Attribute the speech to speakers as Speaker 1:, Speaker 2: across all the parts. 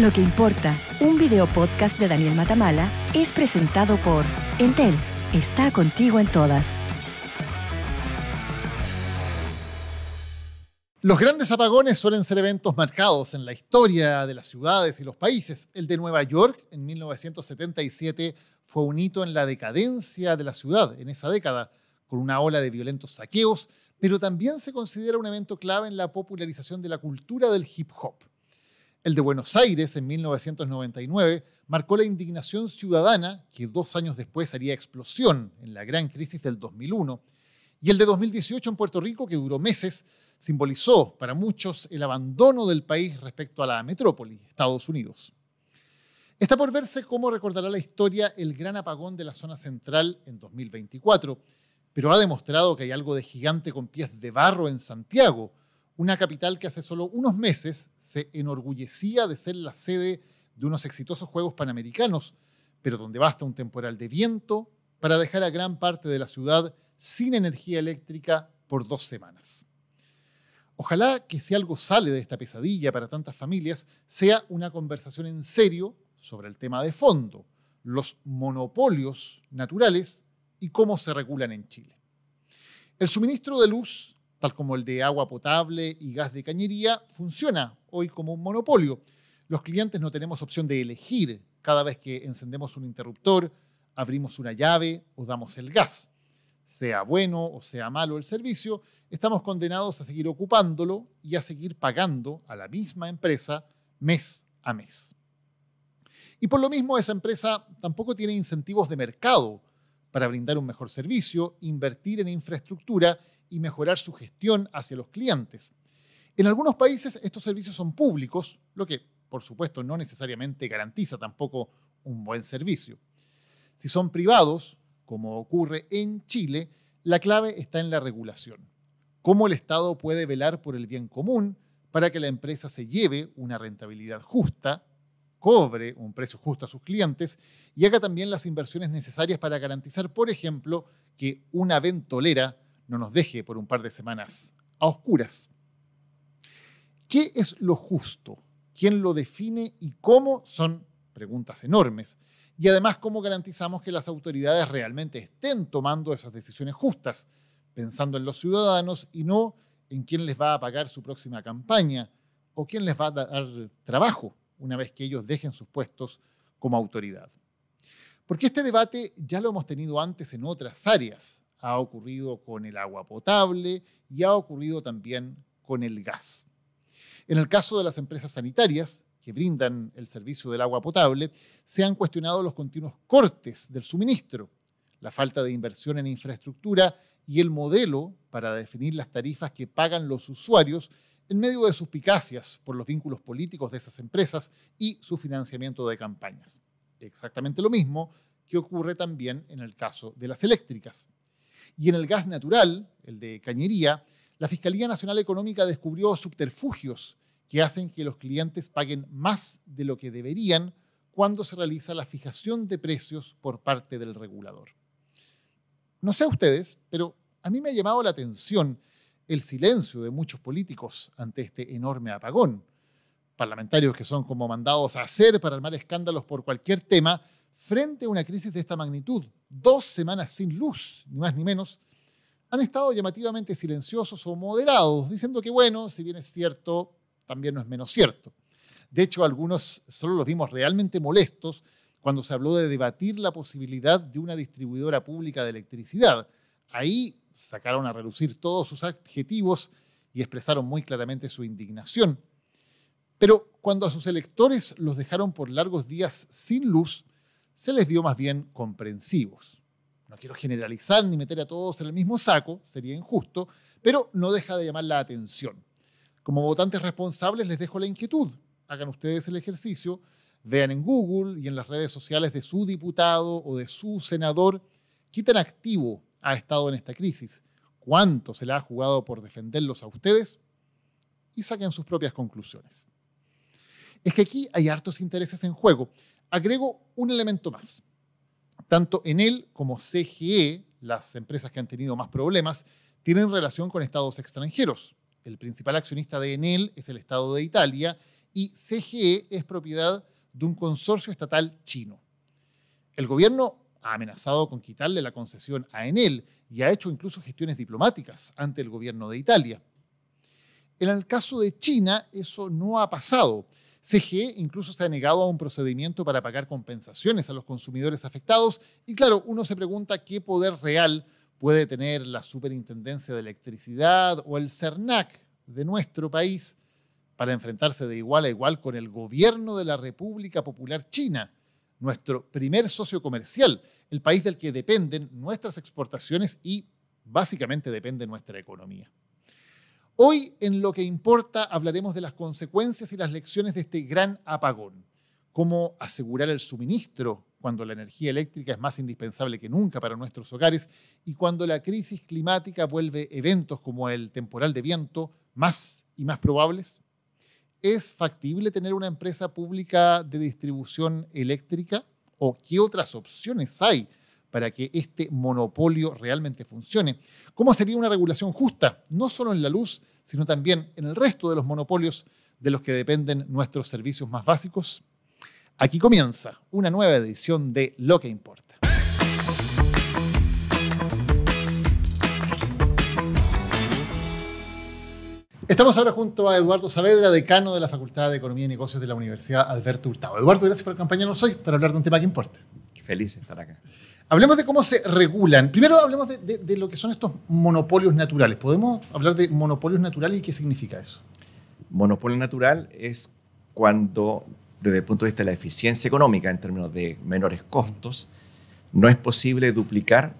Speaker 1: Lo que importa, un video podcast de Daniel Matamala, es presentado por Entel. Está contigo en todas.
Speaker 2: Los grandes apagones suelen ser eventos marcados en la historia de las ciudades y los países. El de Nueva York en 1977 fue un hito en la decadencia de la ciudad en esa década, con una ola de violentos saqueos, pero también se considera un evento clave en la popularización de la cultura del hip hop. El de Buenos Aires en 1999 marcó la indignación ciudadana que 2 años después haría explosión en la gran crisis del 2001. Y el de 2018 en Puerto Rico, que duró meses, simbolizó para muchos el abandono del país respecto a la metrópoli, Estados Unidos. Está por verse cómo recordará la historia el gran apagón de la zona central en 2024, pero ha demostrado que hay algo de gigante con pies de barro en Santiago, una capital que hace solo unos meses se enorgullecía de ser la sede de unos exitosos Juegos Panamericanos, pero donde basta un temporal de viento para dejar a gran parte de la ciudad sin energía eléctrica por 2 semanas. Ojalá que si algo sale de esta pesadilla para tantas familias, sea una conversación en serio sobre el tema de fondo, los monopolios naturales y cómo se regulan en Chile. El suministro de luz, tal como el de agua potable y gas de cañería, funciona hoy como un monopolio. Los clientes no tenemos opción de elegir cada vez que encendemos un interruptor, abrimos una llave o damos el gas. Sea bueno o sea malo el servicio, estamos condenados a seguir ocupándolo y a seguir pagando a la misma empresa mes a mes. Y por lo mismo esa empresa tampoco tiene incentivos de mercado para brindar un mejor servicio, invertir en infraestructura y mejorar su gestión hacia los clientes. En algunos países estos servicios son públicos, lo que por supuesto no necesariamente garantiza tampoco un buen servicio. Si son privados, como ocurre en Chile, la clave está en la regulación. Cómo el Estado puede velar por el bien común para que la empresa se lleve una rentabilidad justa, cobre un precio justo a sus clientes y haga también las inversiones necesarias para garantizar, por ejemplo, que una ventolera no nos deje por un par de semanas a oscuras. ¿Qué es lo justo? ¿Quién lo define y cómo? Son preguntas enormes. Y además, ¿cómo garantizamos que las autoridades realmente estén tomando esas decisiones justas, pensando en los ciudadanos y no en quién les va a pagar su próxima campaña o quién les va a dar trabajo una vez que ellos dejen sus puestos como autoridad? Porque este debate ya lo hemos tenido antes en otras áreas. Ha ocurrido con el agua potable y ha ocurrido también con el gas. En el caso de las empresas sanitarias que brindan el servicio del agua potable, se han cuestionado los continuos cortes del suministro, la falta de inversión en infraestructura y el modelo para definir las tarifas que pagan los usuarios en medio de suspicacias por los vínculos políticos de esas empresas y su financiamiento de campañas. Exactamente lo mismo que ocurre también en el caso de las eléctricas. Y en el gas natural, el de cañería, la Fiscalía Nacional Económica descubrió subterfugios que hacen que los clientes paguen más de lo que deberían cuando se realiza la fijación de precios por parte del regulador. No sé a ustedes, pero a mí me ha llamado la atención el silencio de muchos políticos ante este enorme apagón. Parlamentarios que son como mandados a hacer para armar escándalos por cualquier tema frente a una crisis de esta magnitud. 2 semanas sin luz, ni más ni menos, han estado llamativamente silenciosos o moderados, diciendo que bueno, si bien es cierto, también no es menos cierto. De hecho, algunos solo los vimos realmente molestos cuando se habló de debatir la posibilidad de una distribuidora pública de electricidad. Ahí sacaron a relucir todos sus adjetivos y expresaron muy claramente su indignación. Pero cuando a sus electores los dejaron por largos días sin luz, se les vio más bien comprensivos. No quiero generalizar ni meter a todos en el mismo saco, sería injusto, pero no deja de llamar la atención. Como votantes responsables les dejo la inquietud. Hagan ustedes el ejercicio, vean en Google y en las redes sociales de su diputado o de su senador qué tan activo ha estado en esta crisis, cuánto se le ha jugado por defenderlos a ustedes y saquen sus propias conclusiones. Es que aquí hay hartos intereses en juego. Agrego un elemento más. Tanto Enel como CGE, las empresas que han tenido más problemas, tienen relación con estados extranjeros. El principal accionista de Enel es el Estado de Italia y CGE es propiedad de un consorcio estatal chino. El gobierno ha amenazado con quitarle la concesión a Enel y ha hecho incluso gestiones diplomáticas ante el gobierno de Italia. En el caso de China, eso no ha pasado. CGE incluso se ha negado a un procedimiento para pagar compensaciones a los consumidores afectados y claro, uno se pregunta qué poder real puede tener la Superintendencia de Electricidad o el CERNAC de nuestro país para enfrentarse de igual a igual con el gobierno de la República Popular China, nuestro primer socio comercial, el país del que dependen nuestras exportaciones y básicamente depende nuestra economía. Hoy, en Lo que importa, hablaremos de las consecuencias y las lecciones de este gran apagón. Cómo asegurar el suministro cuando la energía eléctrica es más indispensable que nunca para nuestros hogares y cuando la crisis climática vuelve eventos como el temporal de viento más y más probables. ¿Es factible tener una empresa pública de distribución eléctrica? ¿O qué otras opciones hay para que este monopolio realmente funcione? ¿Cómo sería una regulación justa, no solo en la luz, sino también en el resto de los monopolios de los que dependen nuestros servicios más básicos? Aquí comienza una nueva edición de Lo que importa. Estamos ahora junto a Eduardo Saavedra, decano de la Facultad de Economía y Negocios de la Universidad Alberto Hurtado. Eduardo, gracias por acompañarnos hoy para hablar de un tema que importa.
Speaker 3: Feliz de estar acá.
Speaker 2: Hablemos de cómo se regulan. Primero hablemos de lo que son estos monopolios naturales. ¿Podemos hablar de monopolios naturales y qué significa eso?
Speaker 3: Monopolio natural es cuando, desde el punto de vista de la eficiencia económica, en términos de menores costos, no es posible duplicar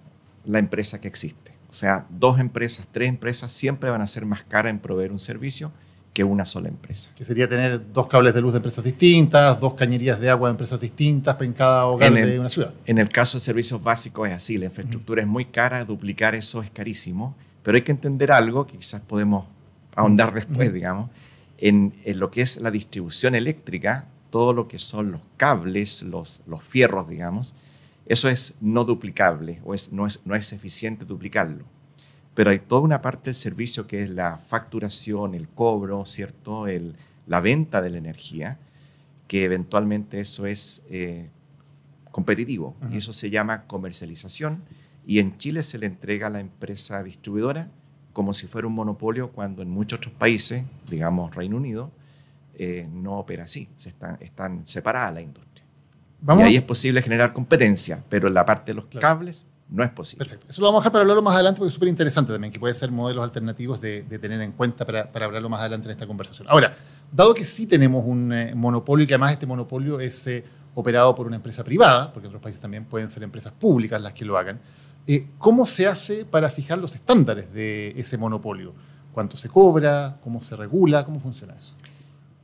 Speaker 3: la empresa que existe. O sea, 2 empresas, 3 empresas siempre van a ser más caras en proveer un servicio que una sola empresa.
Speaker 2: Que sería tener 2 cables de luz de empresas distintas, 2 cañerías de agua de empresas distintas en cada hogar de una ciudad.
Speaker 3: En el caso de servicios básicos es así, la infraestructura es muy cara, duplicar eso es carísimo, pero hay que entender algo que quizás podemos ahondar después, digamos, en lo que es la distribución eléctrica, todo lo que son los cables, los fierros, digamos, eso es no duplicable o no es eficiente duplicarlo. Pero hay toda una parte del servicio que es la facturación, el cobro, ¿cierto? La venta de la energía, que eventualmente eso es competitivo. Y eso se llama comercialización. Y en Chile se le entrega a la empresa distribuidora como si fuera un monopolio, cuando en muchos otros países, digamos Reino Unido, no opera así. Están separadas las industrias. Y ahí es posible generar competencia, pero en la parte de los cables no es posible.
Speaker 2: Perfecto. Eso lo vamos a dejar para hablarlo más adelante porque es súper interesante también, que puede ser modelos alternativos de tener en cuenta para hablarlo más adelante en esta conversación. Ahora, dado que sí tenemos un monopolio y que además este monopolio es operado por una empresa privada, porque en otros países también pueden ser empresas públicas las que lo hagan, ¿cómo se hace para fijar los estándares de ese monopolio? ¿Cuánto se cobra? ¿Cómo se regula? ¿Cómo funciona eso?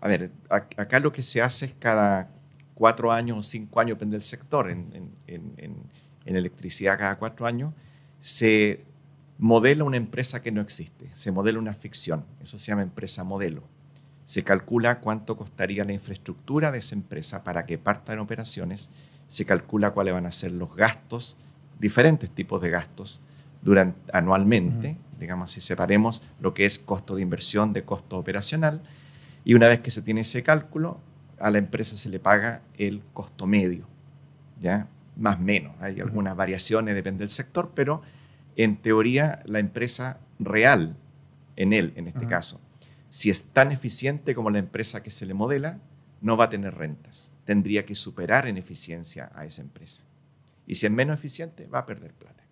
Speaker 3: A ver, acá lo que se hace es cada 4 años o 5 años, depende del sector, en electricidad cada 4 años, se modela una empresa que no existe, se modela una ficción, eso se llama empresa modelo. Se calcula cuánto costaría la infraestructura de esa empresa para que parta en operaciones, se calcula cuáles van a ser los gastos, diferentes tipos de gastos anualmente, digamos, si separemos lo que es costo de inversión de costo operacional, y una vez que se tiene ese cálculo, a la empresa se le paga el costo medio, ¿ya? Más o menos. Hay algunas variaciones, depende del sector, pero en teoría la empresa real, en este caso, si es tan eficiente como la empresa que se le modela, no va a tener rentas. Tendría que superar en eficiencia a esa empresa. Y si es menos eficiente, va a perder plata.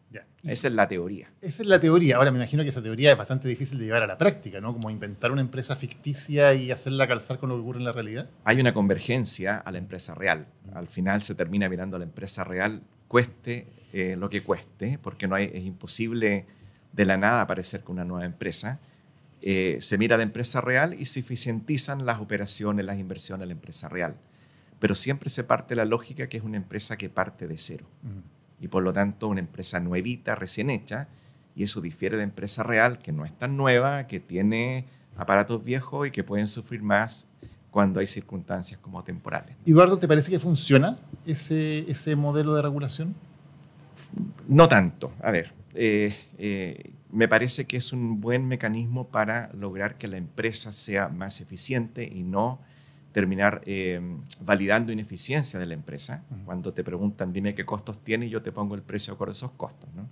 Speaker 3: Esa es la teoría.
Speaker 2: Esa es la teoría. Ahora me imagino que esa teoría es bastante difícil de llevar a la práctica, ¿no? Como inventar una empresa ficticia y hacerla calzar con lo que ocurre en la realidad.
Speaker 3: Hay una convergencia a la empresa real. Al final se termina mirando a la empresa real, cueste lo que cueste, porque es imposible de la nada aparecer con una nueva empresa. Se mira a la empresa real y se eficientizan las operaciones, las inversiones de la empresa real. Pero siempre se parte de la lógica que es una empresa que parte de cero. Y por lo tanto una empresa nuevita, recién hecha, y eso difiere de la empresa real, que no es tan nueva, que tiene aparatos viejos y que pueden sufrir más cuando hay circunstancias como temporales.
Speaker 2: Eduardo, ¿te parece que funciona ese modelo de regulación?
Speaker 3: No tanto. A ver, me parece que es un buen mecanismo para lograr que la empresa sea más eficiente y no terminar validando ineficiencia de la empresa. Cuando te preguntan, dime qué costos tiene, y yo te pongo el precio por esos costos, ¿no?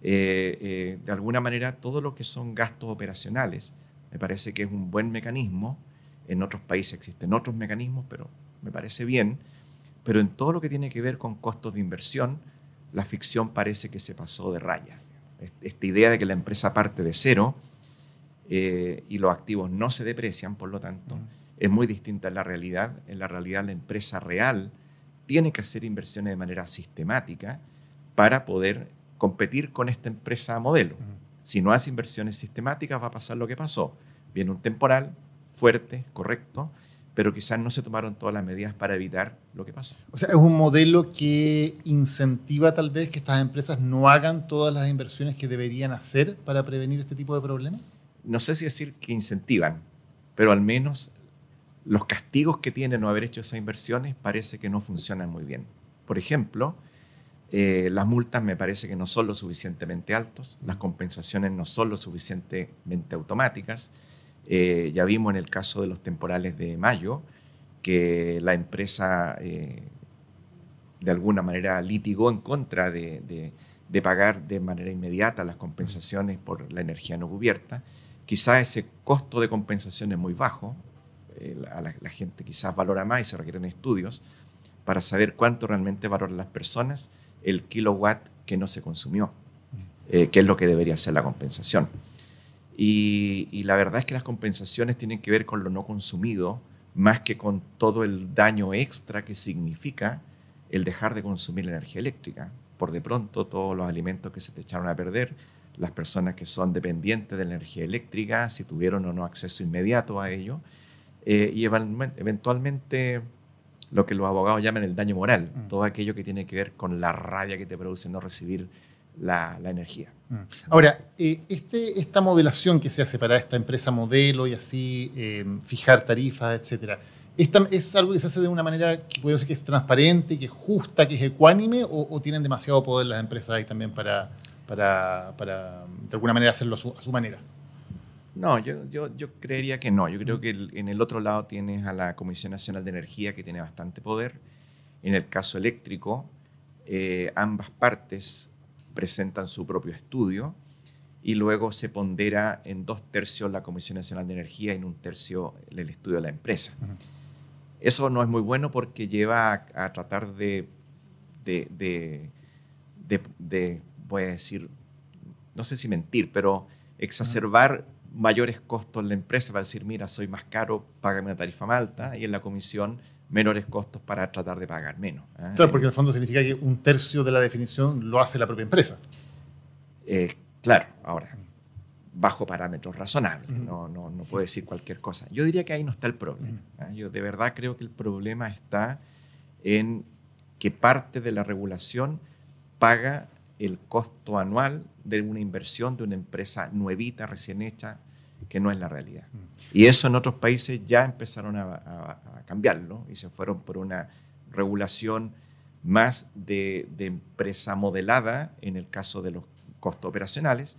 Speaker 3: De alguna manera, todo lo que son gastos operacionales, me parece que es un buen mecanismo. En otros países existen otros mecanismos, pero me parece bien. Pero en todo lo que tiene que ver con costos de inversión, la ficción parece que se pasó de raya. Esta idea de que la empresa parte de cero y los activos no se deprecian, por lo tanto, es muy distinta a la realidad. En la realidad, la empresa real tiene que hacer inversiones de manera sistemática para poder competir con esta empresa modelo. Si no hace inversiones sistemáticas, va a pasar lo que pasó. Viene un temporal fuerte, correcto, pero quizás no se tomaron todas las medidas para evitar lo que pasó.
Speaker 2: O sea, es un modelo que incentiva tal vez que estas empresas no hagan todas las inversiones que deberían hacer para prevenir este tipo de problemas.
Speaker 3: No sé si decir que incentivan, pero al menos los castigos que tiene no haber hecho esas inversiones parece que no funcionan muy bien. Por ejemplo, las multas me parece que no son lo suficientemente altas, las compensaciones no son lo suficientemente automáticas. Ya vimos en el caso de los temporales de mayo que la empresa de alguna manera litigó en contra de pagar de manera inmediata las compensaciones por la energía no cubierta. Quizás ese costo de compensación es muy bajo. La gente quizás valora más y se requieren estudios para saber cuánto realmente valoran las personas el kilowatt que no se consumió, que es lo que debería ser la compensación. Y la verdad es que las compensaciones tienen que ver con lo no consumido más que con todo el daño extra que significa el dejar de consumir la energía eléctrica. Por de pronto, todos los alimentos que se te echaron a perder, las personas que son dependientes de la energía eléctrica, si tuvieron o no acceso inmediato a ello, y eventualmente lo que los abogados llaman el daño moral, todo aquello que tiene que ver con la rabia que te produce no recibir la energía.
Speaker 2: Ahora, esta modelación que se hace para esta empresa modelo y así fijar tarifas, etcétera, ¿es algo que se hace de una manera que puede ser que es transparente, que es justa, que es ecuánime, o tienen demasiado poder las empresas ahí también para de alguna manera hacerlo a su manera?
Speaker 3: No, yo creería que no. Yo creo que en el otro lado tienes a la Comisión Nacional de Energía, que tiene bastante poder. En el caso eléctrico, ambas partes presentan su propio estudio y luego se pondera en 2/3 la Comisión Nacional de Energía y en 1/3 el estudio de la empresa. Eso no es muy bueno porque lleva a tratar de, voy a decir, no sé si mentir, pero exacerbar mayores costos en la empresa para decir, mira, soy más caro, págame una tarifa más alta, y en la comisión menores costos para tratar de pagar menos.
Speaker 2: Claro, porque en el fondo significa que 1/3 de la definición lo hace la propia empresa.
Speaker 3: Claro, ahora, bajo parámetros razonables, no puedo decir cualquier cosa. Yo diría que ahí no está el problema. Yo de verdad creo que el problema está en que parte de la regulación paga el costo anual de una inversión de una empresa nuevita, recién hecha, que no es la realidad. Y eso en otros países ya empezaron a cambiarlo y se fueron por una regulación más de empresa modelada en el caso de los costos operacionales,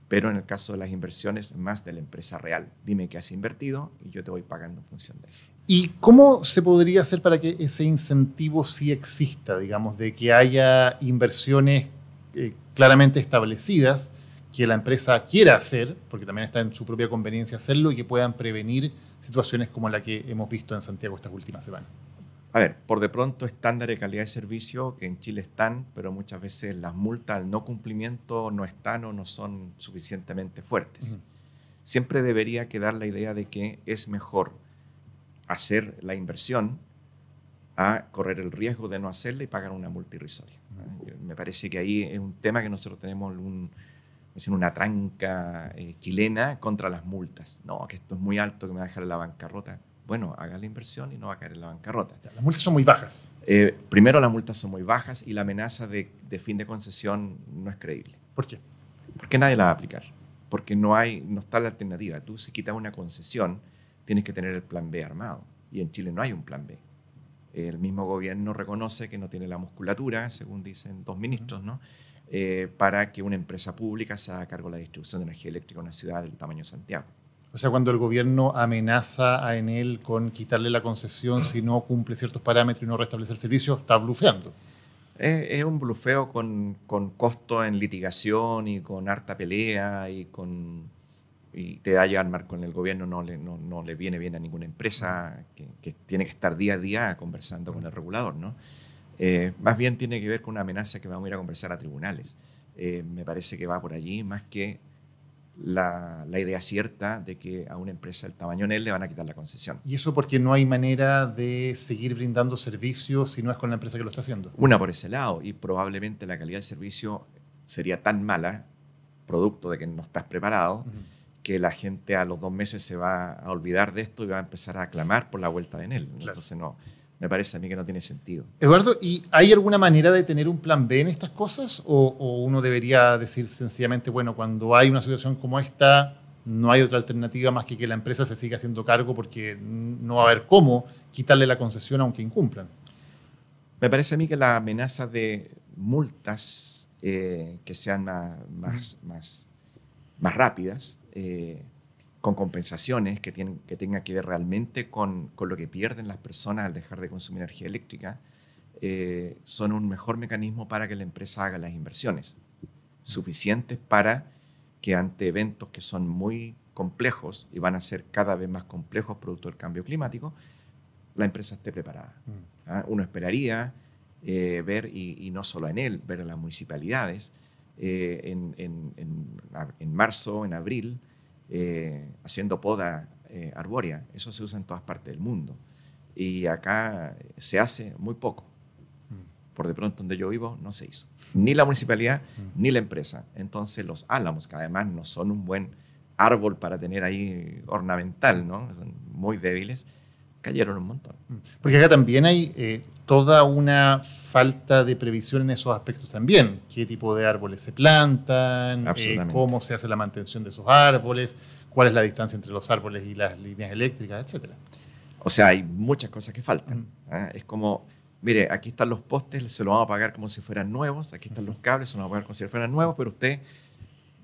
Speaker 3: pero en el caso de las inversiones más de la empresa real. Dime qué has invertido y yo te voy pagando en función de eso.
Speaker 2: ¿Y cómo se podría hacer para que ese incentivo sí exista, digamos, de que haya inversiones claramente establecidas que la empresa quiera hacer, porque también está en su propia conveniencia hacerlo, y que puedan prevenir situaciones como la que hemos visto en Santiago estas últimas semanas?
Speaker 3: A ver, por de pronto estándares de calidad de servicio que en Chile están, pero muchas veces las multas al no cumplimiento no están o no son suficientemente fuertes. Siempre debería quedar la idea de que es mejor hacer la inversión a correr el riesgo de no hacerla y pagar una multa irrisoria. Me parece que ahí es un tema que nosotros tenemos una tranca chilena contra las multas. No, que esto es muy alto, que me va a dejar en la bancarrota. Bueno, haga la inversión y no va a caer en la bancarrota.
Speaker 2: Las multas son muy bajas.
Speaker 3: Primero, las multas son muy bajas y la amenaza de fin de concesión no es creíble.
Speaker 2: ¿Por qué?
Speaker 3: Porque nadie la va a aplicar. Porque no está la alternativa. Tú, si quitas una concesión, tienes que tener el plan B armado. Y en Chile no hay un plan B. El mismo gobierno reconoce que no tiene la musculatura, según dicen dos ministros, ¿no? Para que una empresa pública se haga cargo de la distribución de energía eléctrica en una ciudad del tamaño de Santiago.
Speaker 2: O sea, cuando el gobierno amenaza a Enel con quitarle la concesión si no cumple ciertos parámetros y no restablece el servicio, está blufeando.
Speaker 3: Es un blufeo con costo en litigación y con harta pelea y te va a llevar mal con el gobierno, no le viene bien a ninguna empresa que tiene que estar día a día conversando con el regulador, ¿no? Más bien tiene que ver con una amenaza que vamos a ir a conversar a tribunales. Me parece que va por allí, más que la idea cierta de que a una empresa del tamaño Enel le van a quitar la concesión.
Speaker 2: Y eso porque no hay manera de seguir brindando servicios si no es con la empresa que lo está haciendo.
Speaker 3: Una por ese lado, y probablemente la calidad del servicio sería tan mala, producto de que no estás preparado, que la gente a los 2 meses se va a olvidar de esto y va a empezar a clamar por la vuelta de Enel.
Speaker 2: Claro.
Speaker 3: Entonces me parece a mí que no tiene sentido.
Speaker 2: Eduardo, ¿y hay alguna manera de tener un plan B en estas cosas? ¿O uno debería decir sencillamente, bueno, cuando hay una situación como esta, no hay otra alternativa más que la empresa se siga haciendo cargo porque no va a haber cómo quitarle la concesión aunque incumplan?
Speaker 3: Me parece a mí que la amenaza de multas que sean más rápidas, con compensaciones que tengan que ver realmente con lo que pierden las personas al dejar de consumir energía eléctrica, son un mejor mecanismo para que la empresa haga las inversiones suficientes para que ante eventos que son muy complejos y van a ser cada vez más complejos producto del cambio climático, la empresa esté preparada. Uno esperaría ver, y no solo en él, ver a las municipalidades en marzo, en abril, haciendo poda arbórea. Eso se usa en todas partes del mundo. Y acá se hace muy poco. Por de pronto, donde yo vivo, no se hizo. Ni la municipalidad, ni la empresa. Entonces, los álamos, que además no son un buen árbol para tener ahí ornamental, ¿no? Son muy débiles, cayeron un montón.
Speaker 2: Porque acá también hay toda una falta de previsión en esos aspectos también. ¿Qué tipo de árboles se plantan? ¿Cómo se hace la mantención de esos árboles? ¿Cuál es la distancia entre los árboles y las líneas eléctricas, etcétera?
Speaker 3: O sea, hay muchas cosas que faltan. Es como, mire, aquí están los postes, se los vamos a pagar como si fueran nuevos. Aquí están los cables, se los vamos a pagar como si fueran nuevos, pero usted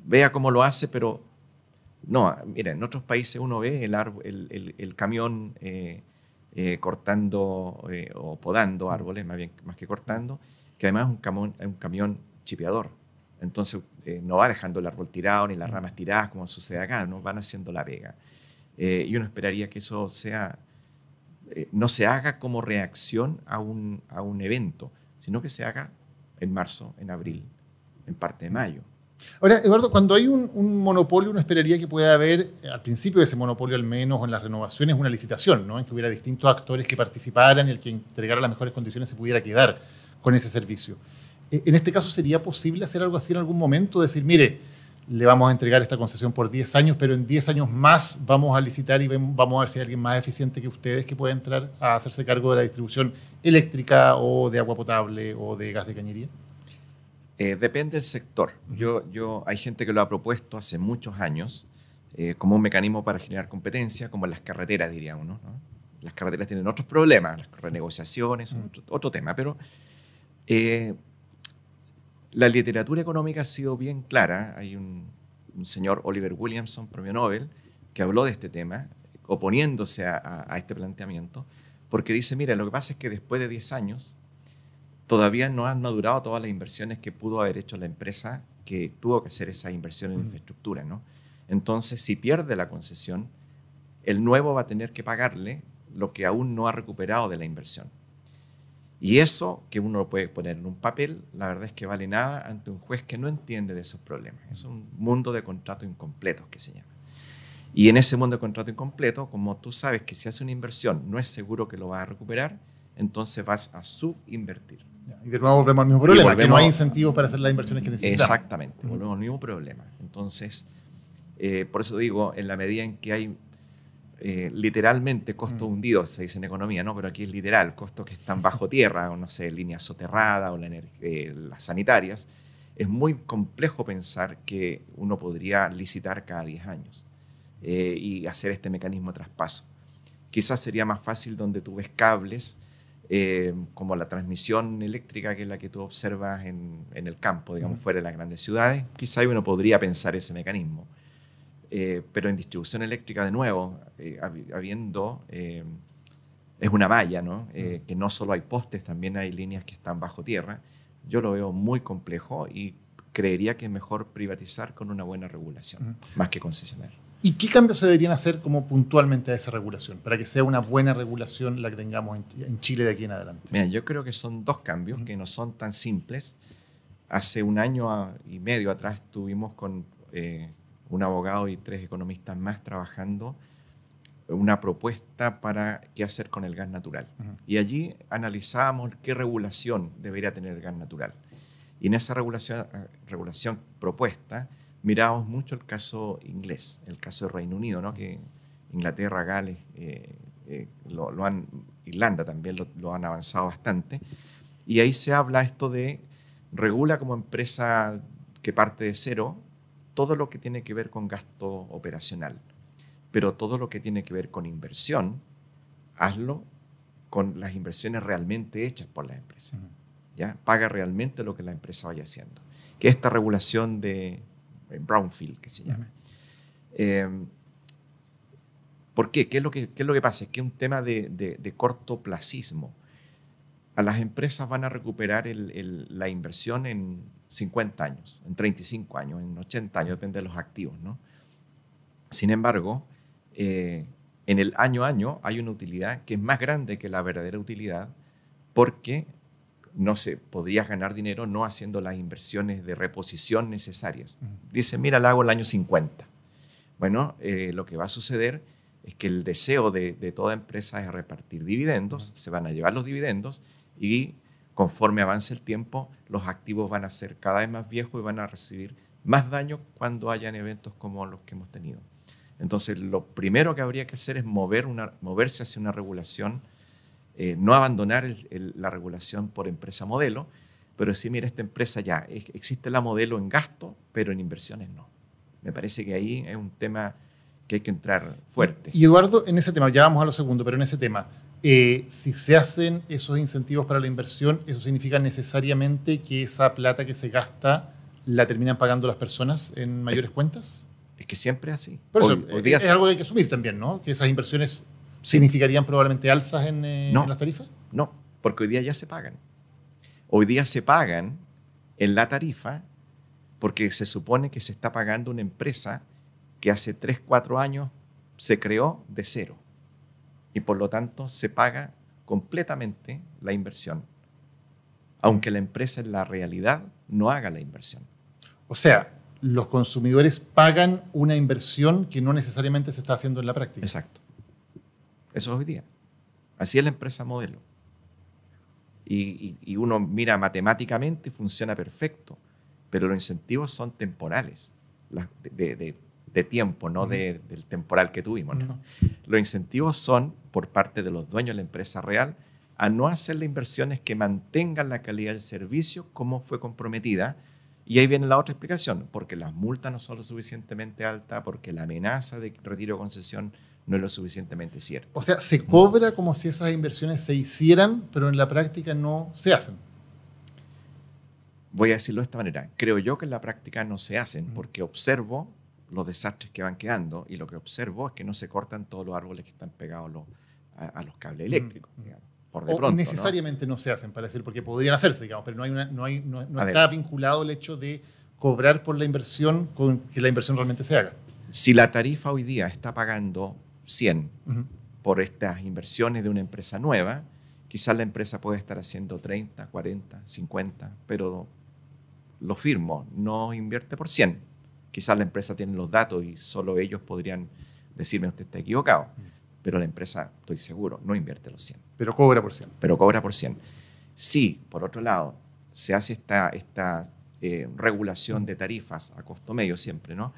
Speaker 3: vea cómo lo hace, pero no, mire, en otros países uno ve el camión cortando o podando árboles, más que cortando, que además es un camión chipeador. Entonces no va dejando el árbol tirado ni las ramas tiradas como sucede acá, no van haciendo la pega. Y uno esperaría que eso no se haga como reacción a un evento, sino que se haga en marzo, en abril, en parte de mayo.
Speaker 2: Ahora, Eduardo, cuando hay un monopolio, uno esperaría que pueda haber, al principio de ese monopolio al menos, o en las renovaciones, una licitación, ¿no? En que hubiera distintos actores que participaran y el que entregara las mejores condiciones se pudiera quedar con ese servicio. En este caso, ¿sería posible hacer algo así en algún momento? Decir, mire, le vamos a entregar esta concesión por 10 años, pero en 10 años más vamos a licitar y vamos a ver si hay alguien más eficiente que ustedes que pueda entrar a hacerse cargo de la distribución eléctrica o de agua potable o de gas de cañería.
Speaker 3: Depende del sector. Hay gente que lo ha propuesto hace muchos años como un mecanismo para generar competencia, como en las carreteras, diría uno, ¿no? Las carreteras tienen otros problemas, las renegociaciones, otro tema, pero la literatura económica ha sido bien clara. Hay un señor, Oliver Williamson, premio Nobel, que habló de este tema, oponiéndose a este planteamiento, porque dice, mira, lo que pasa es que después de 10 años, todavía no han madurado todas las inversiones que pudo haber hecho la empresa que tuvo que hacer esa inversión en infraestructura, ¿no? Entonces, si pierde la concesión, el nuevo va a tener que pagarle lo que aún no ha recuperado de la inversión. Y eso, que uno lo puede poner en un papel, la verdad es que vale nada ante un juez que no entiende de esos problemas. Es un mundo de contratos incompletos que se llama. Y en ese mundo de contrato incompleto, como tú sabes que si hace una inversión no es seguro que lo vas a recuperar, entonces vas a subinvertir.
Speaker 2: Y de nuevo volvemos al mismo problema, que no hay incentivos para hacer las inversiones que necesitamos.
Speaker 3: Exactamente, volvemos al mismo problema. Entonces, por eso digo, en la medida en que hay literalmente costos hundidos, se dice en economía, ¿no? Pero aquí es literal, costos que están bajo tierra, o no sé, líneas soterradas o las sanitarias, es muy complejo pensar que uno podría licitar cada 10 años y hacer este mecanismo de traspaso. Quizás sería más fácil donde tú ves cables, como la transmisión eléctrica, que es la que tú observas en el campo, digamos, fuera de las grandes ciudades. Quizá uno podría pensar ese mecanismo. pero en distribución eléctrica, de nuevo, es una malla, ¿no? Que no solo hay postes, también hay líneas que están bajo tierra. Yo lo veo muy complejo y creería que es mejor privatizar con una buena regulación, más que concesionar.
Speaker 2: ¿Y qué cambios se deberían hacer como puntualmente a esa regulación, para que sea una buena regulación la que tengamos en Chile de aquí en adelante?
Speaker 3: Mira, yo creo que son dos cambios que no son tan simples. Hace un año y medio atrás estuvimos con un abogado y 3 economistas más trabajando una propuesta para qué hacer con el gas natural. Y allí analizábamos qué regulación debería tener el gas natural. Y en esa regulación propuesta mirábamos mucho el caso inglés, el caso de Reino Unido, ¿no? Que Inglaterra, Gales, Irlanda también lo han avanzado bastante. Y ahí se habla esto de regula como empresa que parte de cero todo lo que tiene que ver con gasto operacional, pero todo lo que tiene que ver con inversión, hazlo con las inversiones realmente hechas por las empresas. ¿Ya? Paga realmente lo que la empresa vaya haciendo. Que esta regulación de brownfield, que se llama. ¿Por qué? ¿Qué es lo que pasa? Es que es un tema de cortoplacismo. A las empresas van a recuperar la inversión en 50 años, en 35 años, en 80 años, depende de los activos, ¿no? Sin embargo, en el año a año hay una utilidad que es más grande que la verdadera utilidad, porque podrías ganar dinero no haciendo las inversiones de reposición necesarias. Dice, mira, la hago el año 50. Bueno, lo que va a suceder es que el deseo de toda empresa es repartir dividendos, se van a llevar los dividendos y conforme avance el tiempo, los activos van a ser cada vez más viejos y van a recibir más daño cuando hayan eventos como los que hemos tenido. Entonces, lo primero que habría que hacer es moverse hacia una regulación, no abandonar la regulación por empresa modelo, pero decir, mira, esta empresa ya, existe la modelo en gasto, pero en inversiones no. Me parece que ahí es un tema que hay que entrar fuerte.
Speaker 2: Y Eduardo, en ese tema, ya vamos a lo segundo, pero en ese tema, si se hacen esos incentivos para la inversión, ¿eso significa necesariamente que esa plata que se gasta la terminan pagando las personas en mayores cuentas?
Speaker 3: Es que siempre es así.
Speaker 2: Por eso, hoy día es algo que hay que asumir también, ¿no? Que esas inversiones significarían probablemente alzas en las tarifas.
Speaker 3: No, porque hoy día ya se pagan. Hoy día se pagan en la tarifa porque se supone que se está pagando una empresa que hace 3, 4 años se creó de cero. Y por lo tanto se paga completamente la inversión, aunque la empresa en la realidad no haga la inversión.
Speaker 2: O sea, los consumidores pagan una inversión que no necesariamente se está haciendo en la práctica.
Speaker 3: Exacto. Eso es hoy día. Así es la empresa modelo. Y uno mira matemáticamente y funciona perfecto, pero los incentivos son temporales, de tiempo, no del temporal que tuvimos, ¿no? Los incentivos son por parte de los dueños de la empresa real a no hacer inversiones que mantengan la calidad del servicio como fue comprometida. Y ahí viene la otra explicación, porque las multas no son lo suficientemente altas, porque la amenaza de retiro de concesión no es lo suficientemente cierta.
Speaker 2: O sea, se cobra como si esas inversiones se hicieran, pero en la práctica no se hacen.
Speaker 3: Voy a decirlo de esta manera. Creo yo que en la práctica no se hacen, porque observo los desastres que van quedando y lo que observo es que no se cortan todos los árboles que están pegados a los cables eléctricos, digamos, por de pronto,
Speaker 2: necesariamente no se hacen, para decir, porque podrían hacerse, digamos, pero no está vinculado el hecho de cobrar por la inversión con que la inversión realmente se haga.
Speaker 3: Si la tarifa hoy día está pagando 100 por estas inversiones de una empresa nueva, quizás la empresa puede estar haciendo 30, 40, 50, pero lo firmo, no invierte por 100. Quizás la empresa tiene los datos y solo ellos podrían decirme usted está equivocado. Pero la empresa, estoy seguro, no invierte los 100.
Speaker 2: Pero cobra por 100.
Speaker 3: Pero cobra por 100. Sí, por otro lado, se hace esta regulación de tarifas a costo medio siempre, ¿no?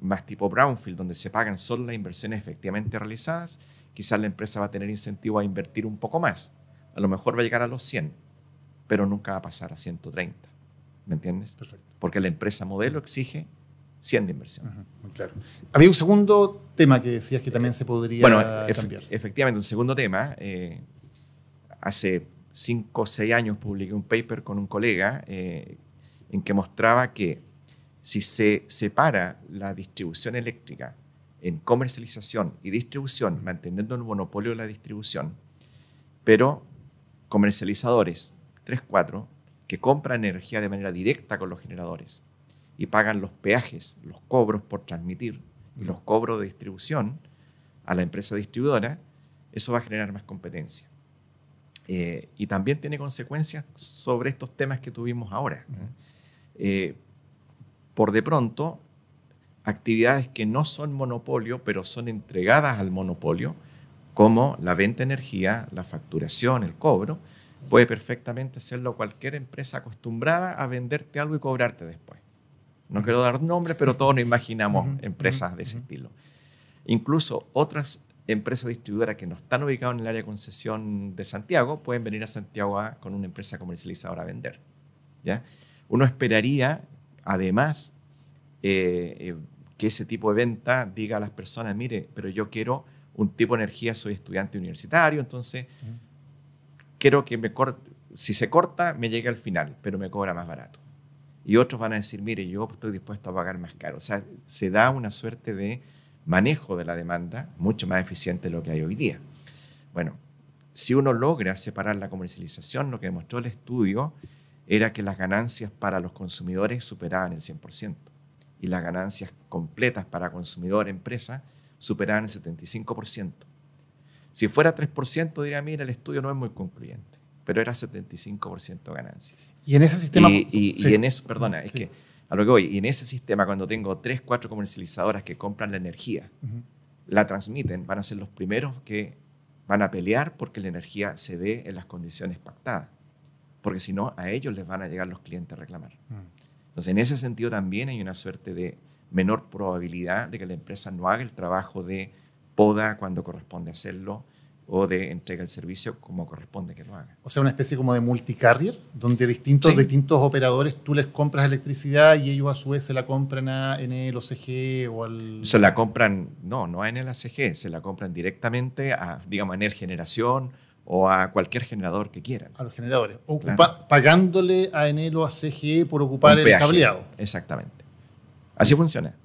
Speaker 3: Más tipo brownfield, donde se pagan solo las inversiones efectivamente realizadas, quizás la empresa va a tener incentivo a invertir un poco más. A lo mejor va a llegar a los 100, pero nunca va a pasar a 130. ¿Me entiendes?
Speaker 2: Perfecto.
Speaker 3: Porque la empresa modelo exige 100 de inversión.
Speaker 2: Claro. Había un segundo tema que decías que también se podría cambiar.
Speaker 3: Efectivamente, un segundo tema. Hace 5 o 6 años publiqué un paper con un colega en que mostraba que Si se separa la distribución eléctrica en comercialización y distribución, manteniendo el monopolio de la distribución, pero comercializadores, 3, 4, que compran energía de manera directa con los generadores y pagan los peajes, los cobros por transmitir y los cobros de distribución a la empresa distribuidora, eso va a generar más competencia. Y también tiene consecuencias sobre estos temas que tuvimos ahora. Por de pronto, actividades que no son monopolio, pero son entregadas al monopolio, como la venta de energía, la facturación, el cobro, puede perfectamente hacerlo cualquier empresa acostumbrada a venderte algo y cobrarte después. No quiero dar nombres, pero todos nos imaginamos empresas de ese estilo. Incluso otras empresas distribuidoras que no están ubicadas en el área de concesión de Santiago pueden venir a Santiago con una empresa comercializadora a vender, ¿ya? Uno esperaría, además, que ese tipo de venta diga a las personas, mire, pero yo quiero un tipo de energía, soy estudiante universitario, entonces quiero que si se corta, me llegue al final, pero me cobra más barato. Y otros van a decir, mire, yo estoy dispuesto a pagar más caro. O sea, se da una suerte de manejo de la demanda mucho más eficiente de lo que hay hoy día. Bueno, si uno logra separar la comercialización, lo que demostró el estudio era que las ganancias para los consumidores superaban el 100% y las ganancias completas para consumidor, empresa, superaban el 75%. Si fuera 3%, diría, mira, el estudio no es muy concluyente, pero era 75% de ganancia.
Speaker 2: Y en ese sistema...
Speaker 3: Y en eso, perdona, es que a lo que voy, y en ese sistema, cuando tengo 3, 4 comercializadoras que compran la energía, la transmiten, van a ser los primeros que van a pelear porque la energía se dé en las condiciones pactadas. Porque si no, a ellos les van a llegar los clientes a reclamar. Entonces, en ese sentido también hay una suerte de menor probabilidad de que la empresa no haga el trabajo de poda cuando corresponde hacerlo o de entrega el servicio como corresponde que lo haga.
Speaker 2: O sea, una especie como de multicarrier, donde distintos operadores tú les compras electricidad y ellos a su vez se la compran a Enel, OCG o al...
Speaker 3: Se la compran, no a Enel, OCG, se la compran directamente a, digamos, Enel Generación o a cualquier generador que quieran.
Speaker 2: A los generadores.
Speaker 3: Claro.
Speaker 2: Pagándole a Enel o a CGE por ocupar el cableado. Exactamente.
Speaker 3: Así funciona.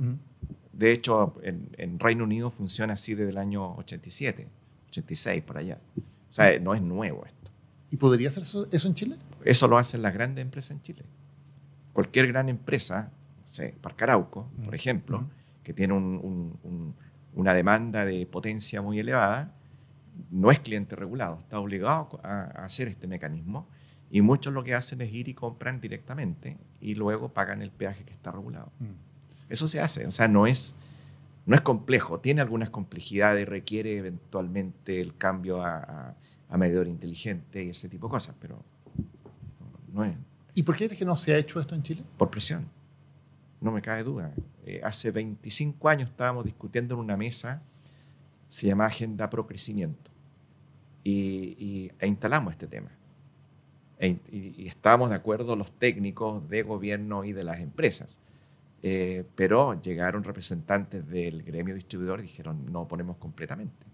Speaker 3: De hecho, en Reino Unido funciona así desde el año 87, 86, por allá. O sea, no es nuevo esto.
Speaker 2: ¿Y podría hacer eso en Chile?
Speaker 3: Eso lo hacen las grandes empresas en Chile. Cualquier gran empresa, no sé, Parque Arauco, por ejemplo, que tiene una demanda de potencia muy elevada, no es cliente regulado, está obligado a hacer este mecanismo y muchos lo que hacen es ir y compran directamente y luego pagan el peaje que está regulado. Eso se hace, o sea, no es complejo, tiene algunas complejidades, requiere eventualmente el cambio a medidor inteligente y ese tipo de cosas, pero no es.
Speaker 2: ¿Y por qué crees que no se ha hecho esto en Chile?
Speaker 3: Por presión, no me cabe duda. Hace 25 años estábamos discutiendo en una mesa, se llama Agenda Pro Crecimiento, e instalamos este tema. Y estábamos de acuerdo los técnicos de gobierno y de las empresas. Pero llegaron representantes del gremio distribuidor y dijeron, no oponemos completamente.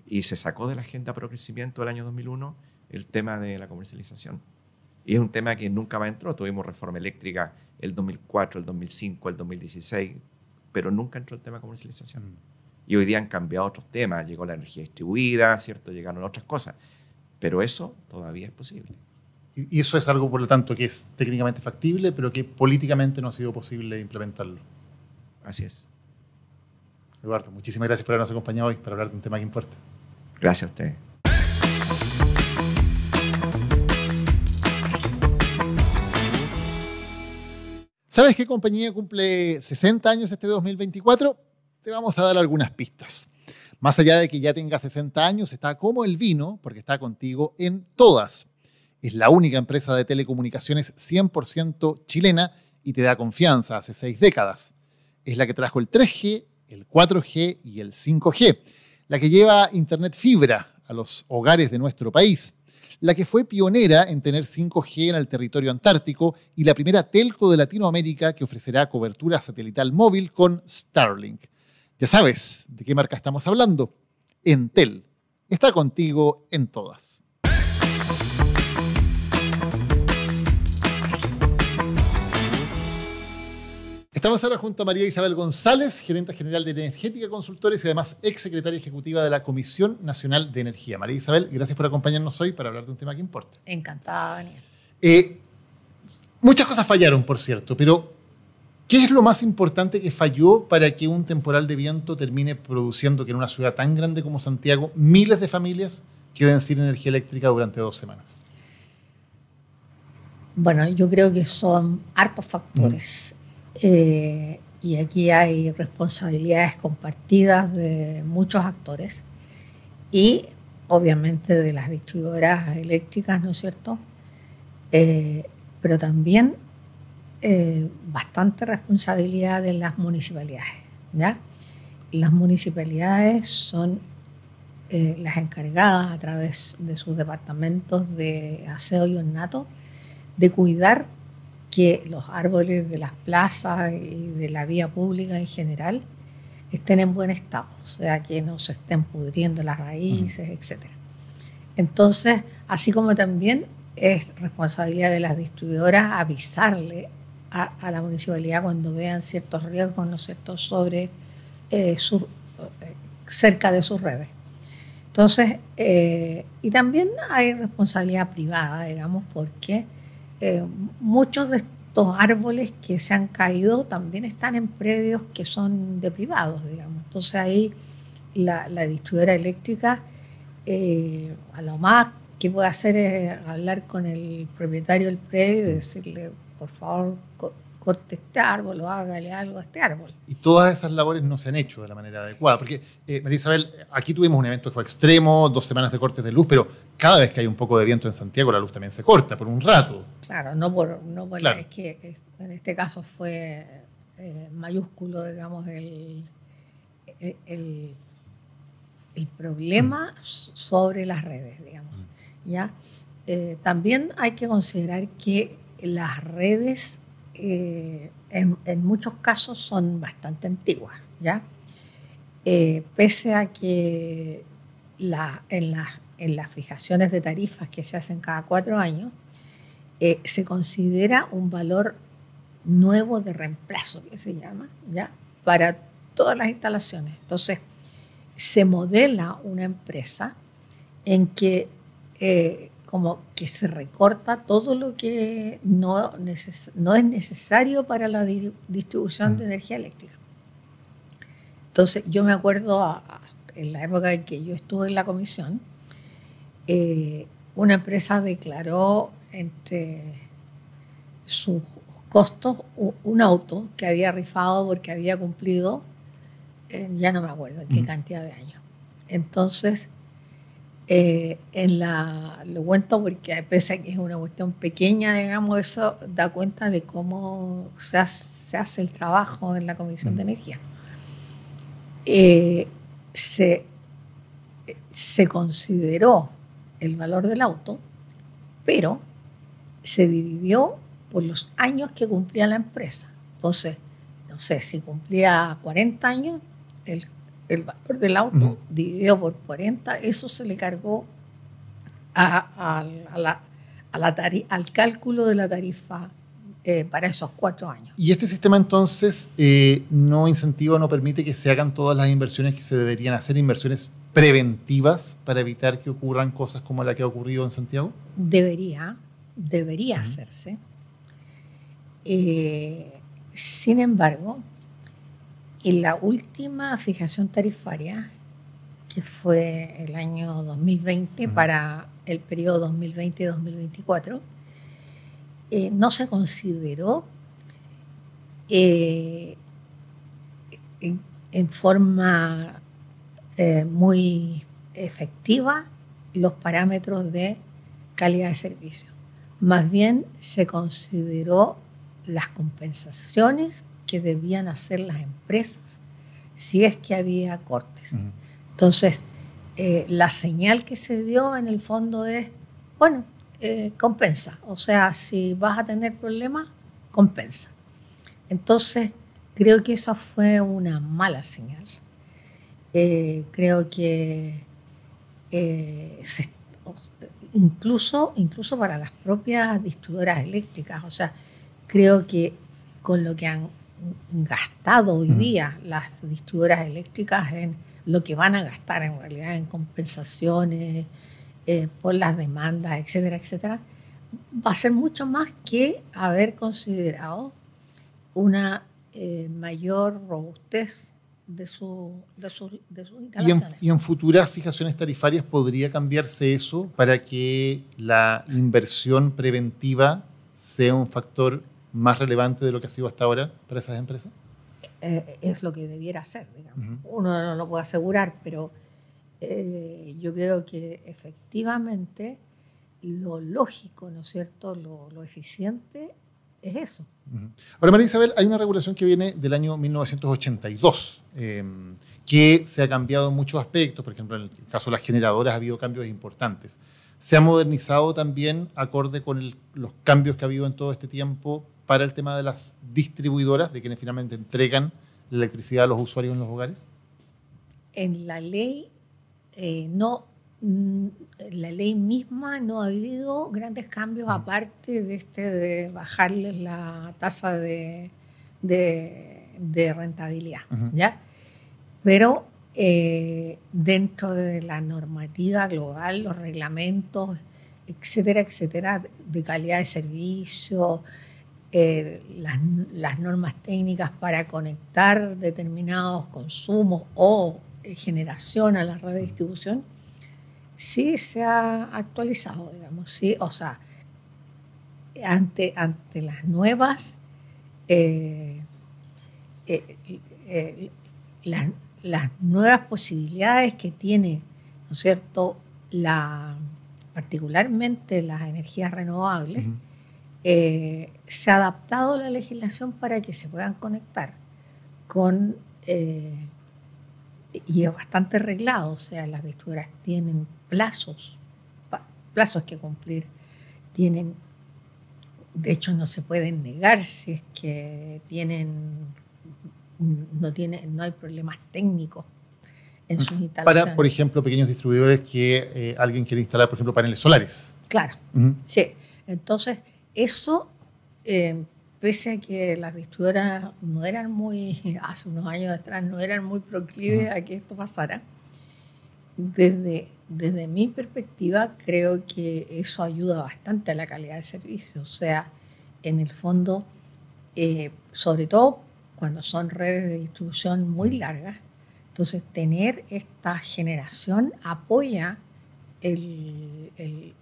Speaker 3: Y se sacó de la Agenda Pro Crecimiento del año 2001 el tema de la comercialización. Y es un tema que nunca más entró. Tuvimos reforma eléctrica el 2004, el 2005, el 2016, pero nunca entró el tema de comercialización. Y hoy día han cambiado otros temas. Llegó la energía distribuida, ¿cierto? Llegaron otras cosas. Pero eso todavía es posible.
Speaker 2: Y eso es algo, por lo tanto, que es técnicamente factible, pero que políticamente no ha sido posible implementarlo.
Speaker 3: Así es.
Speaker 2: Eduardo, muchísimas gracias por habernos acompañado hoy para hablar de un tema que importa.
Speaker 3: Gracias a ustedes.
Speaker 2: ¿Sabes qué compañía cumple 60 años este 2024? Te vamos a dar algunas pistas. Más allá de que ya tenga 60 años, está como el vino, porque está contigo en todas. Es la única empresa de telecomunicaciones 100% chilena y te da confianza hace 6 décadas. Es la que trajo el 3G, el 4G y el 5G. La que lleva internet fibra a los hogares de nuestro país. La que fue pionera en tener 5G en el territorio antártico y la primera telco de Latinoamérica que ofrecerá cobertura satelital móvil con Starlink. Ya sabes de qué marca estamos hablando. Entel. Está contigo en todas. Estamos ahora junto a María Isabel González, gerente general de Energética Consultores y además ex secretaria ejecutiva de la Comisión Nacional de Energía. María Isabel, gracias por acompañarnos hoy para hablar de un tema que importa.
Speaker 4: Encantada, Daniel.
Speaker 2: Muchas cosas fallaron, por cierto, pero ¿qué es lo más importante que falló para que un temporal de viento termine produciendo que en una ciudad tan grande como Santiago miles de familias queden sin energía eléctrica durante 2 semanas?
Speaker 4: Bueno, yo creo que son hartos factores. Y aquí hay responsabilidades compartidas de muchos actores y obviamente de las distribuidoras eléctricas, ¿no es cierto? Pero también bastante responsabilidad de las municipalidades, ¿ya? Las municipalidades son las encargadas a través de sus departamentos de aseo y ornato de cuidar que los árboles de las plazas y de la vía pública en general estén en buen estado, o sea, que no se estén pudriendo las raíces, etc. Entonces, así como también es responsabilidad de las distribuidoras avisarle a la municipalidad cuando vean ciertos riesgos, ¿no es cierto?, sobre cerca de sus redes. Entonces, y también hay responsabilidad privada, digamos, porque muchos de estos árboles que se han caído también están en predios que son de privados, digamos. Entonces ahí la distribuidora eléctrica a lo más que puede hacer es hablar con el propietario del predio y decirle, por favor, corte este árbol o hágale algo a este árbol.
Speaker 2: Y todas esas labores no se han hecho de la manera adecuada, porque, María Isabel, aquí tuvimos un evento que fue extremo, 2 semanas de cortes de luz, pero cada vez que hay un poco de viento en Santiago, la luz también se corta por un rato.
Speaker 4: Claro, no por
Speaker 2: claro.
Speaker 4: Es que en este caso fue mayúsculo, digamos, el problema sobre las redes, digamos. ¿Ya? También hay que considerar que las redes en muchos casos son bastante antiguas, ¿ya? Pese a que en las fijaciones de tarifas que se hacen cada 4 años, se considera un valor nuevo de reemplazo, que se llama, ¿ya?, para todas las instalaciones. Entonces, se modela una empresa en que como que se recorta todo lo que no es necesario para la distribución de energía eléctrica. Entonces, yo me acuerdo en la época en que yo estuve en la comisión, una empresa declaró entre sus costos un auto que había rifado porque había cumplido, ya no me acuerdo en qué cantidad de años. Entonces, lo cuento porque pese a que es una cuestión pequeña, digamos, eso da cuenta de cómo se hace el trabajo en la Comisión de Energía. Se consideró el valor del auto, pero se dividió por los años que cumplía la empresa. Entonces, no sé, si cumplía 40 años, el valor del auto dividido por 40, eso se le cargó al cálculo de la tarifa para esos 4 años.
Speaker 2: ¿Y este sistema entonces no incentiva o no permite que se hagan todas las inversiones que se deberían hacer, inversiones preventivas para evitar que ocurran cosas como la que ha ocurrido en Santiago?
Speaker 4: Debería hacerse. Sin embargo, en la última fijación tarifaria, que fue el año 2020, para el periodo 2020-2024, no se consideró en forma muy efectiva los parámetros de calidad de servicio. Más bien se consideró las compensaciones que debían hacer las empresas si es que había cortes. Entonces, la señal que se dio en el fondo es, bueno, compensa. O sea, si vas a tener problemas, compensa. Entonces, creo que esa fue una mala señal. Creo que incluso para las propias distribuidoras eléctricas, o sea, creo que con lo que han gastado hoy día las distribuidoras eléctricas en lo que van a gastar en realidad en compensaciones por las demandas, etcétera, etcétera, va a ser mucho más que haber considerado una mayor robustez de sus instalaciones.
Speaker 2: Y en futuras fijaciones tarifarias podría cambiarse eso para que la inversión preventiva sea un factor más relevante de lo que ha sido hasta ahora para esas empresas.
Speaker 4: Es lo que debiera ser, digamos. Uno no lo puede asegurar, pero yo creo que efectivamente lo lógico, ¿no es cierto?, lo eficiente es eso.
Speaker 2: Ahora, María Isabel, hay una regulación que viene del año 1982, que se ha cambiado en muchos aspectos. Por ejemplo, en el caso de las generadoras ha habido cambios importantes. Se ha modernizado también acorde con los cambios que ha habido en todo este tiempo para el tema de las distribuidoras, de quienes finalmente entregan la electricidad a los usuarios en los hogares.
Speaker 4: En la ley no, la ley misma no ha habido grandes cambios aparte de bajarles la tasa de rentabilidad, ¿ya? Pero dentro de la normativa global, los reglamentos, etcétera, etcétera, de calidad de servicio, las normas técnicas para conectar determinados consumos o generación a la red de distribución, sí se ha actualizado, digamos, sí, o sea, ante las nuevas, las nuevas posibilidades que tiene, ¿no es cierto?, particularmente las energías renovables, se ha adaptado la legislación para que se puedan conectar con... y es bastante reglado, o sea, las distribuidoras tienen plazos que cumplir, de hecho no se pueden negar si es que no hay problemas técnicos en sus instalaciones.
Speaker 2: Para, por ejemplo, pequeños distribuidores que alguien quiere instalar, por ejemplo, paneles solares.
Speaker 4: Claro, sí. Entonces, eso, pese a que las distribuidoras no eran hace unos años atrás, no eran muy proclives a que esto pasara, desde mi perspectiva, creo que eso ayuda bastante a la calidad del servicio. O sea, en el fondo, sobre todo cuando son redes de distribución muy largas, entonces tener esta generación apoya el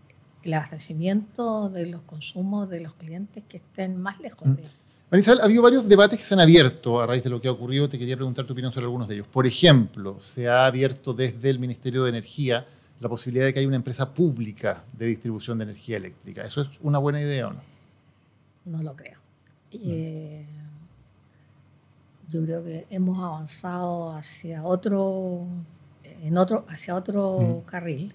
Speaker 4: abastecimiento de los consumos de los clientes que estén más lejos de él.
Speaker 2: María Isabel, ha habido varios debates que se han abierto a raíz de lo que ha ocurrido. Te quería preguntar tu opinión sobre algunos de ellos. Por ejemplo, se ha abierto desde el Ministerio de Energía la posibilidad de que haya una empresa pública de distribución de energía eléctrica. ¿Eso es una buena idea o no?
Speaker 4: No lo creo. Yo creo que hemos avanzado hacia otro carril.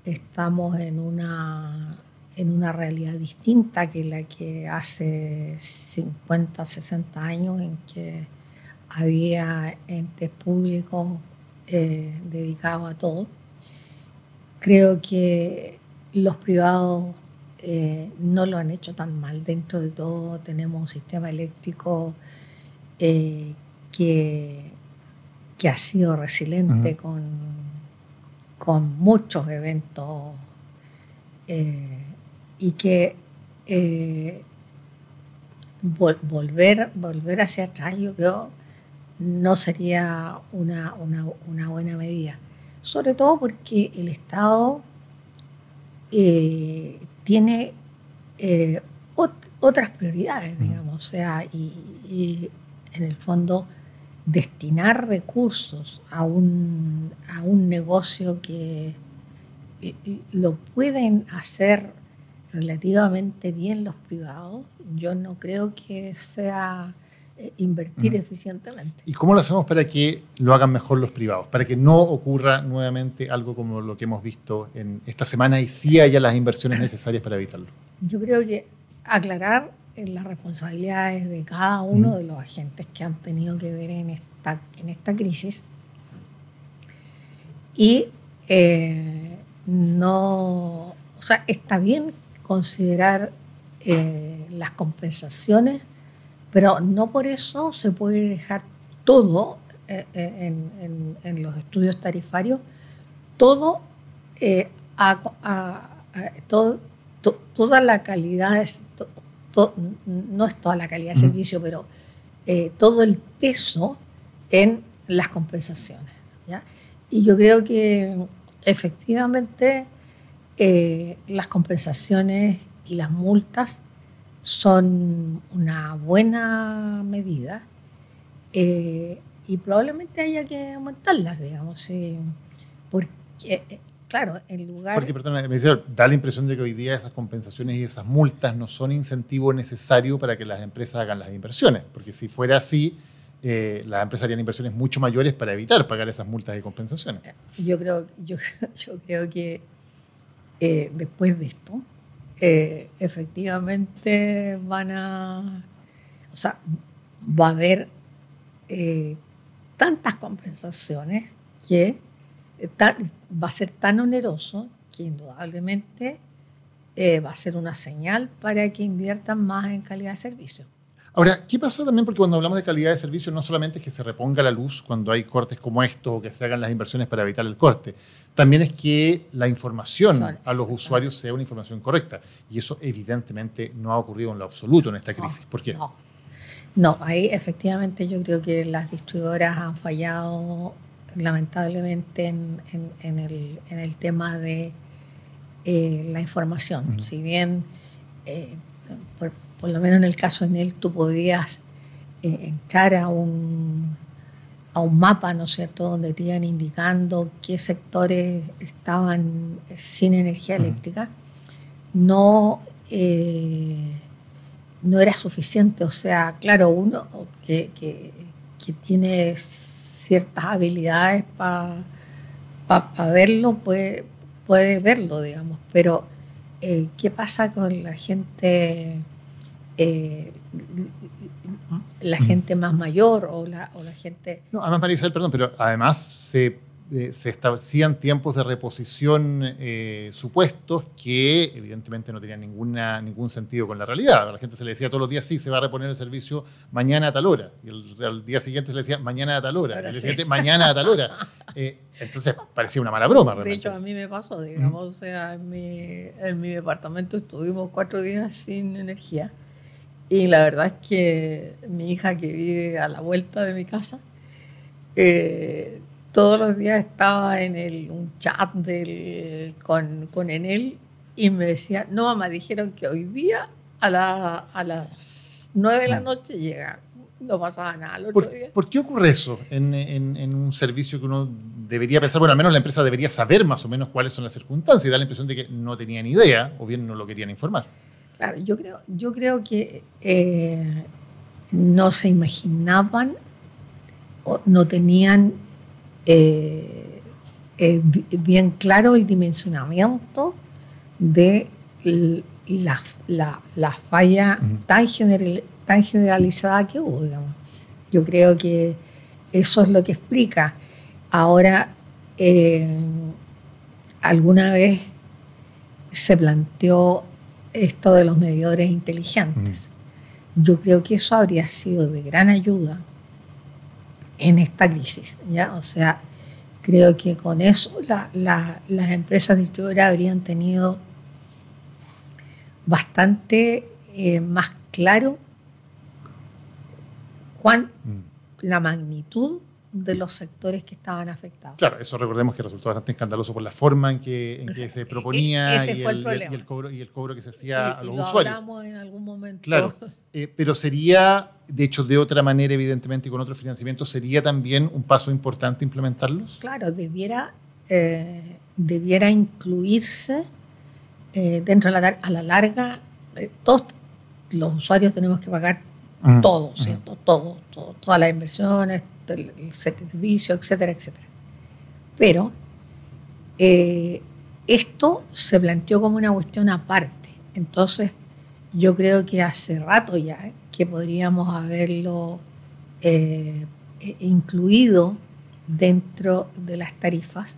Speaker 4: Estamos en una realidad distinta que la que hace 50, 60 años, en que había entes públicos dedicados a todo. Creo que los privados no lo han hecho tan mal. Dentro de todo tenemos un sistema eléctrico que ha sido resiliente con muchos eventos y que volver hacia atrás, yo creo, no sería una buena medida. Sobre todo porque el Estado tiene otras prioridades, digamos, o sea, y en el fondo destinar recursos a un negocio que lo pueden hacer relativamente bien los privados, yo no creo que sea invertir eficientemente.
Speaker 2: ¿Y cómo lo hacemos para que lo hagan mejor los privados? Para que no ocurra nuevamente algo como lo que hemos visto en esta semana y sí haya las inversiones necesarias para evitarlo.
Speaker 4: Yo creo que aclarar las responsabilidades de cada uno de los agentes que han tenido que ver en esta crisis y o sea, está bien considerar las compensaciones Pero no por eso se puede dejar todo en los estudios tarifarios, todo, toda la calidad, no es toda la calidad de servicio, pero todo el peso en las compensaciones, ¿ya? Y yo creo que efectivamente las compensaciones y las multas son una buena medida, y probablemente haya que aumentarlas, digamos, porque, claro, en lugar...
Speaker 2: Porque, perdón, da la impresión de que hoy día esas compensaciones y esas multas no son incentivo necesario para que las empresas hagan las inversiones, porque si fuera así, las empresas harían inversiones mucho mayores para evitar pagar esas multas y compensaciones.
Speaker 4: Yo creo que después de esto, efectivamente va a haber tantas compensaciones que va a ser tan oneroso que indudablemente va a ser una señal para que inviertan más en calidad de servicio.
Speaker 2: Ahora, ¿qué pasa también? Porque cuando hablamos de calidad de servicio, no solamente es que se reponga la luz cuando hay cortes como estos o que se hagan las inversiones para evitar el corte, también es que la información a los usuarios sea una información correcta. Y eso evidentemente no ha ocurrido en lo absoluto en esta crisis. ¿Por qué?
Speaker 4: No, ahí efectivamente yo creo que las distribuidoras han fallado lamentablemente en el tema de la información. Si bien, por lo menos en el caso de Enel, tú podías entrar a un mapa, ¿no es cierto?, donde te iban indicando qué sectores estaban sin energía eléctrica, no era suficiente. O sea, claro, uno que tiene ciertas habilidades para verlo puede verlo, digamos, pero ¿qué pasa con la gente? La gente más mayor o la gente...
Speaker 2: No, además, María Isabel, perdón, pero además se establecían tiempos de reposición supuestos que evidentemente no tenían ningún sentido con la realidad. A la gente se le decía todos los días, sí, se va a reponer el servicio mañana a tal hora. Y al día siguiente se le decía, mañana a tal hora. Y al día siguiente, mañana a tal hora. Entonces parecía una mala broma, realmente.
Speaker 4: De hecho, a mí me pasó, digamos, o sea, en mi departamento estuvimos 4 días sin energía. Y la verdad es que mi hija, que vive a la vuelta de mi casa, todos los días estaba en un chat con Enel y me decía, no, mamá, dijeron que hoy día a las 9 de la noche llega. No pasaba nada el otro día.
Speaker 2: ¿Por qué ocurre eso en un servicio que uno debería pensar? Bueno, al menos la empresa debería saber más o menos cuáles son las circunstancias y da la impresión de que no tenían idea o bien no lo querían informar.
Speaker 4: Claro, yo creo que no se imaginaban o no tenían bien claro el dimensionamiento de la falla tan generalizada que hubo, digamos. Yo creo que eso es lo que explica. Ahora, alguna vez se planteó esto de los medidores inteligentes. Yo creo que eso habría sido de gran ayuda en esta crisis, ¿ya? O sea, creo que con eso las empresas distribuidoras habrían tenido bastante más claro la magnitud de los sectores que estaban afectados.
Speaker 2: Claro, eso recordemos que resultó bastante escandaloso por la forma en que se proponía y el cobro que se hacía a los usuarios.
Speaker 4: Lo hablamos en algún momento.
Speaker 2: Claro, pero sería, de hecho, de otra manera, evidentemente, y con otro financiamiento, ¿sería también un paso importante implementarlos?
Speaker 4: Claro, debiera incluirse dentro de a la larga. Todos los usuarios tenemos que pagar todo, ¿cierto? Todo, todas las inversiones, el servicio, etcétera, etcétera. Pero esto se planteó como una cuestión aparte. Entonces, yo creo que hace rato ya que podríamos haberlo incluido dentro de las tarifas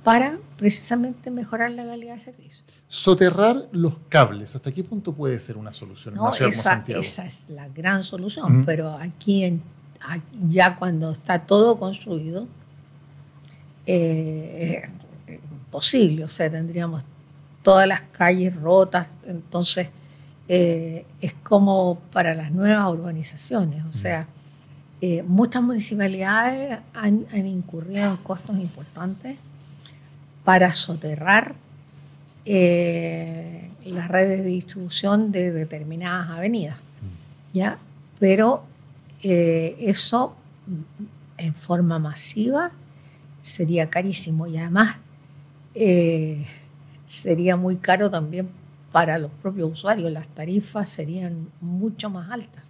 Speaker 4: para precisamente mejorar la calidad de servicio.
Speaker 2: Soterrar los cables, ¿hasta qué punto puede ser una solución en
Speaker 4: No,
Speaker 2: una ciudad como Santiago?
Speaker 4: esa es la gran solución, pero aquí ya cuando está todo construido, es imposible, o sea, tendríamos todas las calles rotas, entonces es como para las nuevas urbanizaciones, o sea, muchas municipalidades han incurrido en costos importantes para soterrar las redes de distribución de determinadas avenidas, ¿ya? Pero eso en forma masiva sería carísimo y además sería muy caro también para los propios usuarios, las tarifas serían mucho más altas.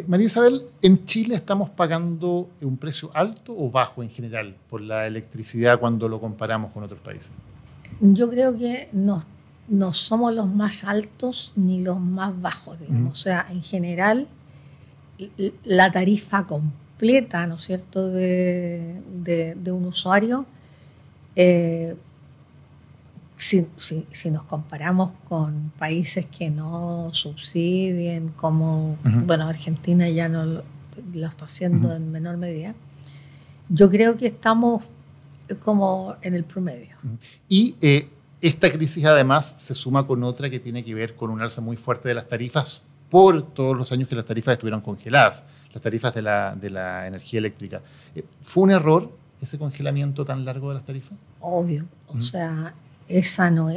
Speaker 2: María Isabel, ¿en Chile estamos pagando un precio alto o bajo en general por la electricidad cuando lo comparamos con otros países?
Speaker 4: Yo creo que no somos los más altos ni los más bajos, digamos. O sea, en general, la tarifa completa, ¿no es cierto?, de un usuario, si nos comparamos con países que no subsidien, como, bueno, Argentina ya no lo está haciendo en menor medida, yo creo que estamos como en el promedio.
Speaker 2: Y esta crisis además se suma con otra que tiene que ver con un alza muy fuerte de las tarifas por todos los años que las tarifas estuvieron congeladas, las tarifas de la energía eléctrica. ¿Fue un error ese congelamiento tan largo de las tarifas?
Speaker 4: Obvio, o sea, esa no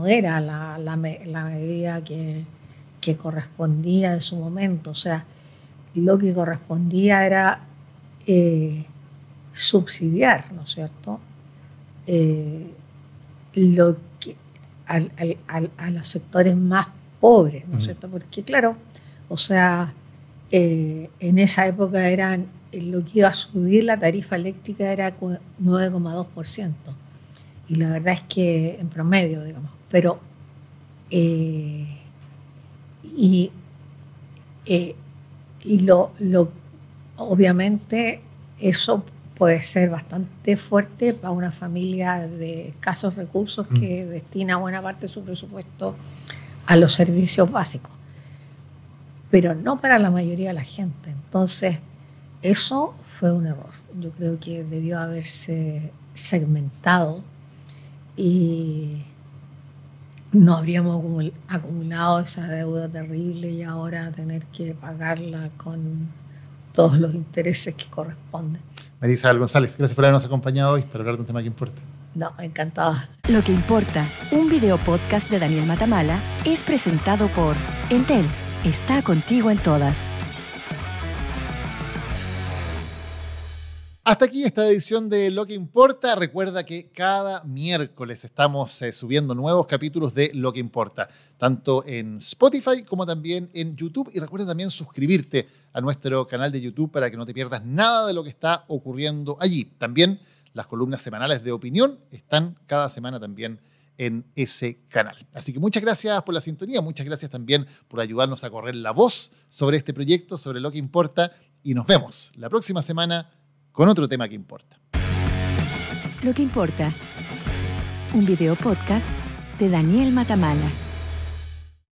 Speaker 4: era la medida que correspondía en su momento, o sea, lo que correspondía era subsidiar, ¿no es cierto?, lo que a los sectores más pobres, ¿no es cierto? Porque claro, o sea, en esa época lo que iba a subir la tarifa eléctrica era 9,2%. Y la verdad es que en promedio, digamos, pero obviamente eso puede ser bastante fuerte para una familia de escasos recursos que destina buena parte de su presupuesto a los servicios básicos, pero no para la mayoría de la gente. Entonces, eso fue un error. Yo creo que debió haberse segmentado y no habríamos acumulado esa deuda terrible y ahora tener que pagarla con todos los intereses que corresponden.
Speaker 2: María Isabel González, gracias por habernos acompañado hoy para hablar de un tema que importa.
Speaker 4: No, encantada.
Speaker 1: Lo que importa, un video podcast de Daniel Matamala, es presentado por Entel. Está contigo en todas.
Speaker 2: Hasta aquí esta edición de Lo que Importa. Recuerda que cada miércoles estamos subiendo nuevos capítulos de Lo que Importa, tanto en Spotify como también en YouTube. Y recuerda también suscribirte a nuestro canal de YouTube para que no te pierdas nada de lo que está ocurriendo allí. También las columnas semanales de opinión están cada semana también en ese canal. Así que muchas gracias por la sintonía, muchas gracias también por ayudarnos a correr la voz sobre este proyecto, sobre Lo que Importa. Y nos vemos la próxima semana con otro tema que importa.
Speaker 1: Lo que importa, un video podcast de Daniel Matamala.